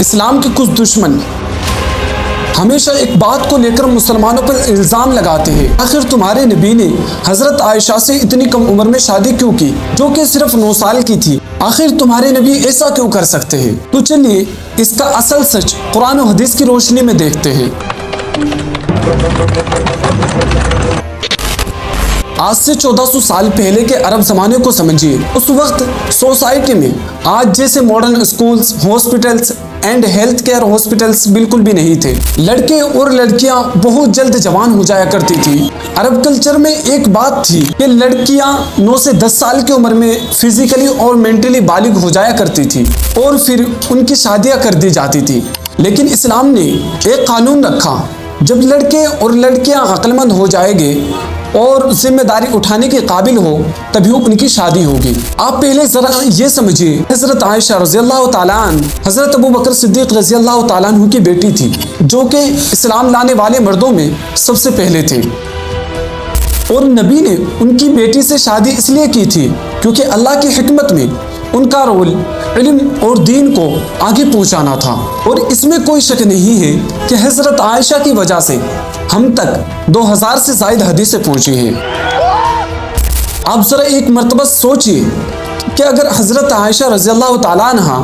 इस्लाम के कुछ दुश्मन हमेशा एक बात को लेकर मुसलमानों पर इल्ज़ाम लगाते हैं, आखिर तुम्हारे नबी ने हज़रत आयशा से इतनी कम उम्र में शादी क्यों की, जो कि सिर्फ 9 साल की थी। आखिर तुम्हारे नबी ऐसा क्यों कर सकते हैं। तो चलिए इसका असल सच कुरान और हदीस की रोशनी में देखते हैं। आज से 1400 साल पहले के अरब ज़माने को समझिए। उस वक्त सोसाइटी में आज जैसे modern schools, hospitals and health care hospitals बिल्कुल भी नहीं थे। लड़के और लड़कियां बहुत जल्द जवान हो जाया करती थी। अरब कल्चर में एक बात थी कि लड़कियां 9 से 10 साल की उम्र में फिजिकली और मेंटली बालिग हो जाया करती थी और फिर उनकी शादियां कर दी जाती थी। लेकिन इस्लाम ने एक कानून रखा, जब लड़के और लड़कियां अक्लमंद हो जाएंगे और जिम्मेदारी उठाने के काबिल हो तभी उनकी शादी होगी। आप पहले जरा ये समझिए, हजरत आयशा रज़ियल्लाहु ताला अन्हा हजरत अबू बकर सिद्दीक रज़ियल्लाहु ताला अन्हु की बेटी थी, जो कि इस्लाम लाने वाले मर्दों में सबसे पहले थे। और नबी ने उनकी बेटी से शादी इसलिए की थी क्योंकि अल्लाह की हिकमत में उनका रोल इल्म और दीन को आगे पहुंचाना था। और इसमें कोई शक नहीं है कि हजरत आयशा की वजह से हम तक 2000 से ज़ायद हदीसें पहुंची हैं। आप जरा एक मर्तबा सोचिए कि अगर हजरत आयशा रज़ियल्लाहु ताला अन्हा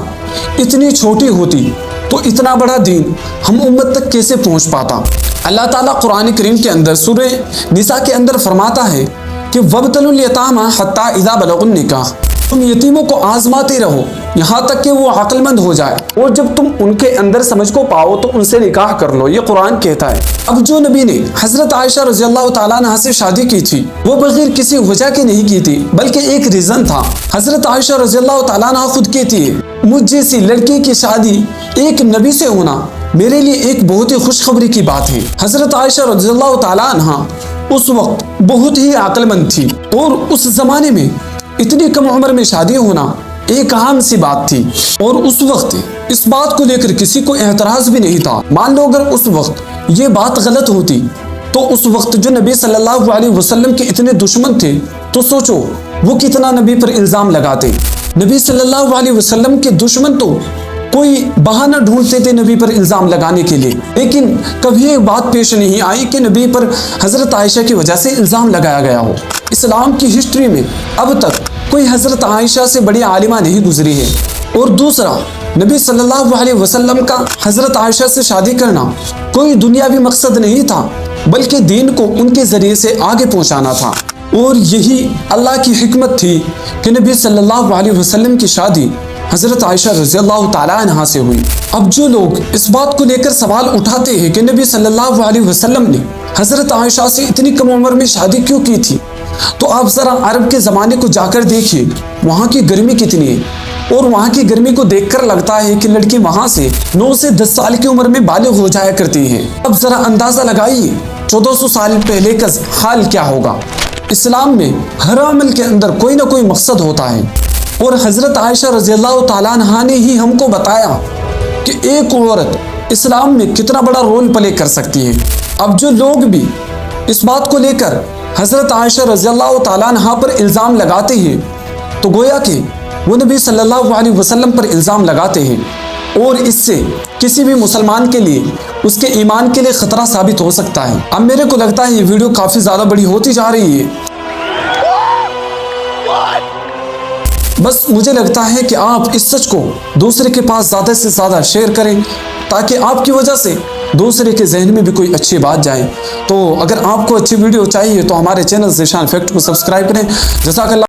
इतनी छोटी होती तो इतना बड़ा दीन हम उम्मत तक कैसे पहुंच पाता। अल्लाह ताला कुरान करीम के अंदर सूरह निसा के अंदर फरमाता है कि वब्तलुल यतामा हत्ता इज़ा बलगुन निकाह, तुम यतीमों को आजमाते रहो यहाँ तक कि वो अक्लमंद हो जाए, और जब तुम उनके अंदर समझ को पाओ तो उनसे निकाह कर लो, ये कुरान कहता है। अब जो नबी ने हजरत आयशा रज़ियल्लाहु ताला अन्हा से शादी की थी वो बगैर किसी वजह के नहीं की थी, बल्कि एक रीजन था। हजरत आयशा रज़ियल्लाहु ताला अन्हा खुद कहती है, मुझ जैसी लड़की की शादी एक नबी से होना मेरे लिए एक बहुत ही खुशखबरी की बात है। हजरत आयशा रज़ियल्लाहु ताला अन्हा उस वक्त बहुत ही अक्लमंद थी और उस जमाने में इतनी कम उम्र में शादी होना एक आम सी बात थी। और उस वक्त इस बात को लेकर किसी को एतराज भी नहीं था। मान लो अगर उस वक्त ये बात गलत होती तो उस वक्त जो नबी सल्लल्लाहु अलैहि वसल्लम के इतने दुश्मन थे तो सोचो वो कितना नबी पर इल्जाम लगाते। नबी सल्लल्लाहु अलैहि वसल्लम के दुश्मन तो कोई बहाना ढूंढते थे नबी पर इल्जाम लगाने के लिए, लेकिन कभी एक बात पेश नहीं आई कि नबी पर हजरत आयशा की वजह से इल्जाम लगाया गया हो। इस्लाम की हिस्ट्री में अब तक कोई हजरत आयशा से बड़ी आलिमा नहीं गुजरी है। और दूसरा, नबी सल्लल्लाहु अलैहि वसल्लम का हजरत आयशा से शादी करना कोई दुनियावी मकसद नहीं था, बल्कि दीन को उनके जरिए से आगे पहुंचाना था। और यही अल्लाह की हिकमत थी कि नबी सल्लल्लाहु अलैहि वसल्लम की शादी हजरत आयशा रज़ियल्लाहु ताला अन्हा से हुई। अब जो लोग इस बात को लेकर सवाल उठाते हैं कि नबी सल्लल्लाहु अलैहि वसल्लम ने हजरत आयशा से इतनी कम उम्र में शादी क्यों की थी, तो आप जरा अरब के ज़माने को जाकर देखिए, वहाँ की गर्मी कितनी है। और वहाँ की गर्मी को देखकर लगता है कि लड़की वहाँ से 9 से 10 साल की उम्र में बालिग हो जाया करती है। अब जरा अंदाज़ा लगाइए 1400 साल पहले का हाल क्या होगा। इस्लाम में हर अमल के अंदर कोई ना कोई मकसद होता है, और हजरत आयशा रज़ियल्लाहु ताला अन्हा ने ही हमको बताया कि एक औरत इस्लाम में कितना बड़ा रोल प्ले कर सकती है। अब जो लोग भी इस बात को लेकर हजरत आयशा रज़ियल्लाहु ताला अन्हा पर इल्ज़ाम लगाते हैं तो गोया कि वो नबी सल्लल्लाहु अलैहि वसल्लम पर इल्ज़ाम लगाते हैं, और इससे किसी भी मुसलमान के लिए उसके ईमान के लिए ख़तरा साबित हो सकता है। अब मेरे को लगता है ये वीडियो काफ़ी ज़्यादा बड़ी होती जा रही है। बस मुझे लगता है कि आप इस सच को दूसरे के पास ज़्यादा से ज़्यादा शेयर करें, ताकि आपकी वजह से दूसरे के जहन में भी कोई अच्छी बात जाए। तो अगर आपको अच्छी वीडियो चाहिए तो हमारे चैनल ज़ीशान फैक्ट को सब्सक्राइब करें। जज़ाकल्लाह।